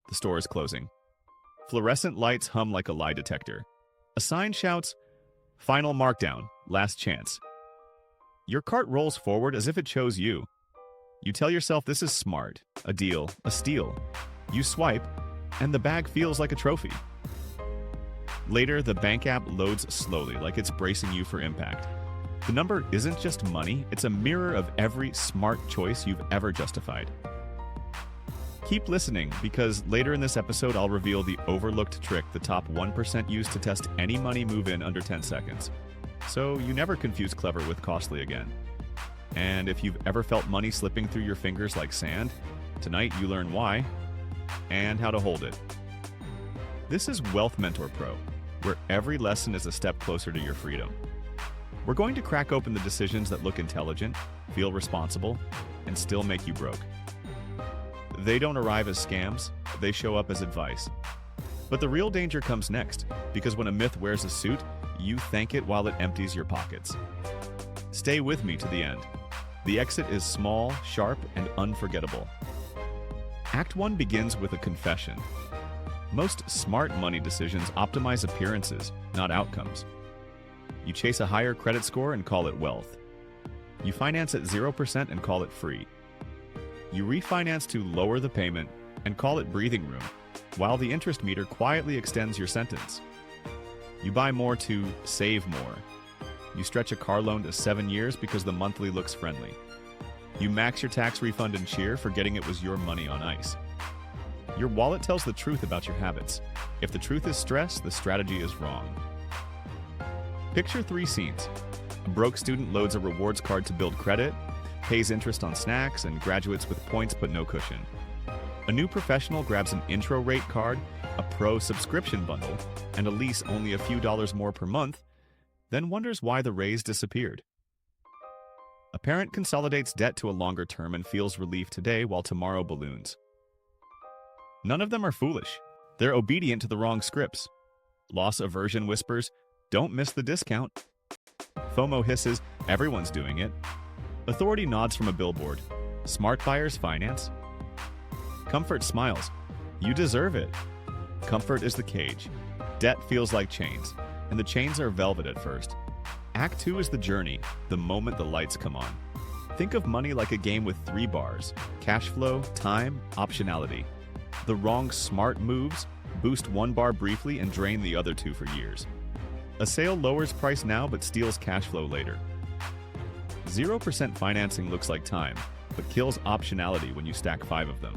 The store is closing. Fluorescent lights hum like a lie detector. A sign shouts, "Final markdown, last chance." Your cart rolls forward as if it chose you. You tell yourself this is smart, a deal, a steal. You swipe, and the bag feels like a trophy. Later, the bank app loads slowly, like it's bracing you for impact. The number isn't just money, it's a mirror of every smart choice you've ever justified. Keep listening, because later in this episode I'll reveal the overlooked trick the top 1% use to test any money move-in under 10 seconds. So you never confuse clever with costly again. And if you've ever felt money slipping through your fingers like sand, tonight you learn why and how to hold it. This is Wealth Mentor Pro, where every lesson is a step closer to your freedom. We're going to crack open the decisions that look intelligent, feel responsible, and still make you broke. They don't arrive as scams, they show up as advice. But the real danger comes next, because when a myth wears a suit, you thank it while it empties your pockets. Stay with me to the end. The exit is small, sharp, and unforgettable. Act 1 begins with a confession. Most smart money decisions optimize appearances, not outcomes. You chase a higher credit score and call it wealth. You finance at 0% and call it free. You refinance to lower the payment and call it breathing room, while the interest meter quietly extends your sentence. You buy more to save more. You stretch a car loan to 7 years because the monthly looks friendly. You max your tax refund and cheer, forgetting it was your money on ice. Your wallet tells the truth about your habits. If the truth is stress, the strategy is wrong. Picture 3 scenes. A broke student loads a rewards card to build credit, pays interest on snacks, and graduates with points but no cushion. A new professional grabs an intro rate card, a pro subscription bundle, and a lease only a few dollars more per month, then wonders why the raise disappeared. A parent consolidates debt to a longer term and feels relief today while tomorrow balloons. None of them are foolish. They're obedient to the wrong scripts. Loss aversion whispers, "Don't miss the discount." FOMO hisses, "Everyone's doing it." Authority nods from a billboard, "Smart buyers finance." Comfort smiles, "You deserve it." Comfort is the cage. Debt feels like chains, and the chains are velvet at first. Act 2 is the journey, the moment the lights come on. Think of money like a game with 3 bars: cash flow, time, optionality. The wrong smart moves boost 1 bar briefly and drain the other 2 for years. A sale lowers price now but steals cash flow later. 0% financing looks like time, but kills optionality when you stack 5 of them.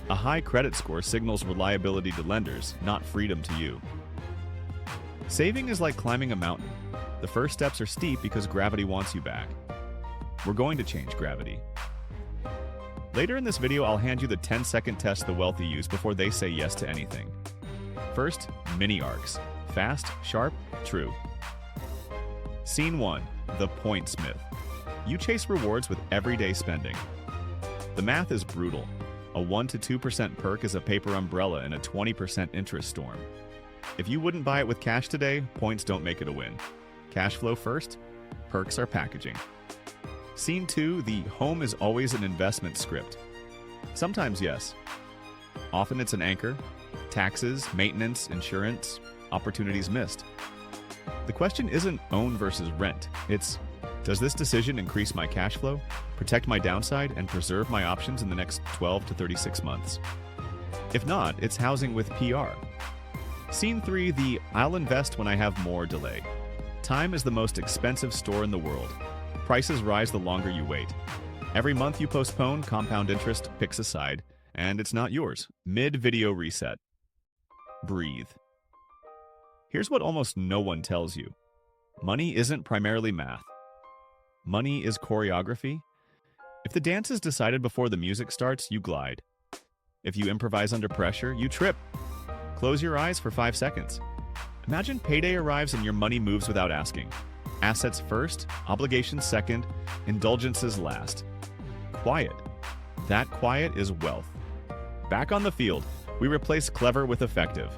A high credit score signals reliability to lenders, not freedom to you. Saving is like climbing a mountain. The first steps are steep because gravity wants you back. We're going to change gravity. Later in this video, I'll hand you the 10-second test the wealthy use before they say yes to anything. First, mini arcs. Fast, sharp, true. Scene 1, the points myth. You chase rewards with everyday spending. The math is brutal. A 1 to 2% perk is a paper umbrella in a 20% interest storm. If you wouldn't buy it with cash today, points don't make it a win. Cash flow first, perks are packaging. Scene 2, the home is always an investment script. Sometimes yes. Often it's an anchor. Taxes, maintenance, insurance, opportunities missed. The question isn't own versus rent. It's, does this decision increase my cash flow, protect my downside, and preserve my options in the next 12 to 36 months? If not, it's housing with PR. Scene 3, the I'll invest when I have more delay. Time is the most expensive store in the world. Prices rise the longer you wait. Every month you postpone, compound interest picks a side, and it's not yours. Mid-video reset. Breathe. Here's what almost no one tells you. Money isn't primarily math. Money is choreography. If the dance is decided before the music starts, you glide. If you improvise under pressure, you trip. Close your eyes for 5 seconds. Imagine payday arrives and your money moves without asking. Assets first, obligations second, indulgences last. Quiet. That quiet is wealth. Back on the field, we replace clever with effective.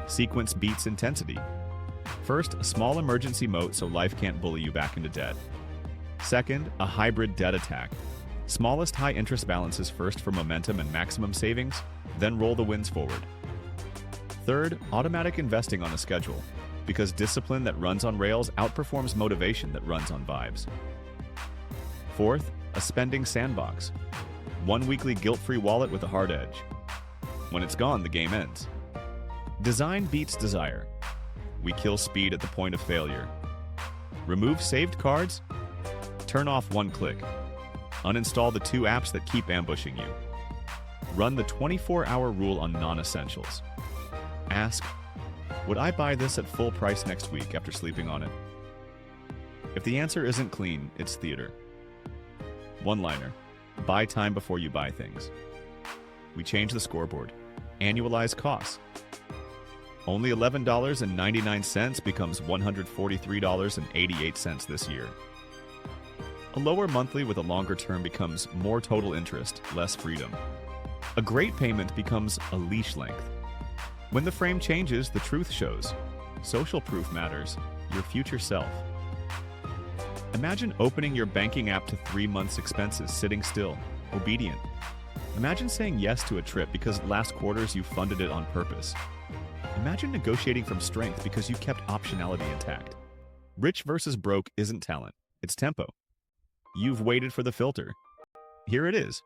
Sequence beats intensity. First, a small emergency moat so life can't bully you back into debt. Second, a hybrid debt attack. Smallest high-interest balances first for momentum and maximum savings, then roll the wins forward. Third, automatic investing on a schedule, because discipline that runs on rails outperforms motivation that runs on vibes. Fourth, a spending sandbox. One weekly guilt-free wallet with a hard edge. When it's gone, the game ends. Design beats desire. We kill speed at the point of failure. Remove saved cards? Turn off one click. Uninstall the 2 apps that keep ambushing you. Run the 24-hour rule on non-essentials. Ask, would I buy this at full price next week after sleeping on it? If the answer isn't clean, it's theater. One-liner, buy time before you buy things. We change the scoreboard. Annualize costs. Only $11.99 becomes $143.88 this year. A lower monthly with a longer term becomes more total interest, less freedom. A great payment becomes a leash length. When the frame changes, the truth shows. Social proof matters, your future self. Imagine opening your banking app to 3 months' expenses sitting still, obedient. Imagine saying yes to a trip because last quarters you funded it on purpose. Imagine negotiating from strength because you kept optionality intact. Rich versus broke isn't talent, it's tempo. You've waited for the filter. Here it is,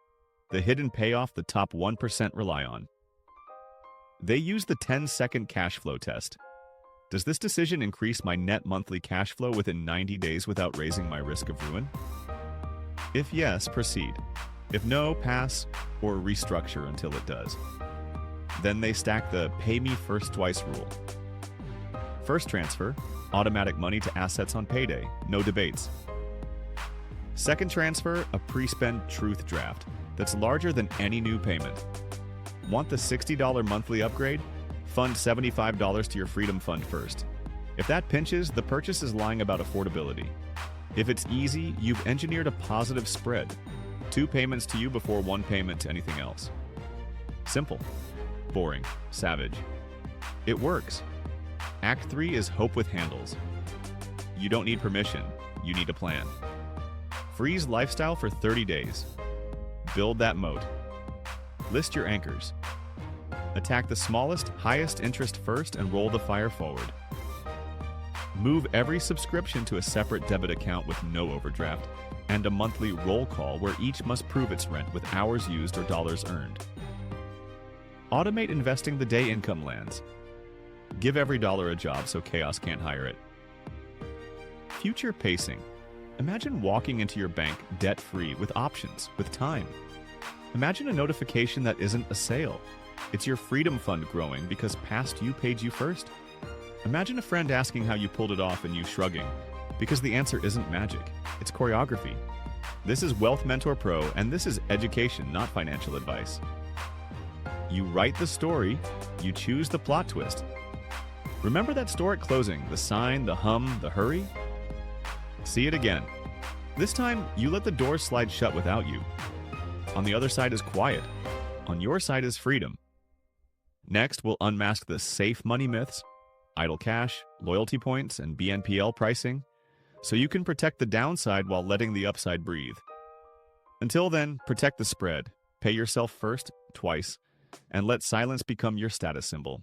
the hidden payoff the top 1% rely on. They use the 10-second cashflow test. Does this decision increase my net monthly cash flow within 90 days without raising my risk of ruin? If yes, proceed. If no, pass or restructure until it does. Then they stack the pay me first twice rule. First transfer, automatic money to assets on payday, no debates. Second transfer, a pre-spend truth draft that's larger than any new payment. Want the $60 monthly upgrade? Fund $75 to your Freedom Fund first. If that pinches, the purchase is lying about affordability. If it's easy, you've engineered a positive spread. 2 payments to you before 1 payment to anything else. Simple. Boring. Savage. It works. Act 3 is hope with handles. You don't need permission. You need a plan. Freeze lifestyle for 30 days. Build that moat. List your anchors. Attack the smallest, highest interest first and roll the fire forward. Move every subscription to a separate debit account with no overdraft and a monthly roll call where each must prove its rent with hours used or dollars earned. Automate investing the day income lands. Give every dollar a job so chaos can't hire it. Future pacing. Imagine walking into your bank debt-free with options, with time. Imagine a notification that isn't a sale. It's your Freedom Fund growing because past you paid you first. Imagine a friend asking how you pulled it off and you shrugging, because the answer isn't magic, it's choreography. This is Wealth Mentor Pro, and this is education, not financial advice. You write the story, you choose the plot twist. Remember that store at closing, the sign, the hum, the hurry? See it again. This time, you let the door slide shut without you. On the other side is quiet. On your side is freedom. Next, we'll unmask the safe money myths, idle cash, loyalty points, and BNPL pricing, so you can protect the downside while letting the upside breathe. Until then, protect the spread, pay yourself first, twice, and let silence become your status symbol.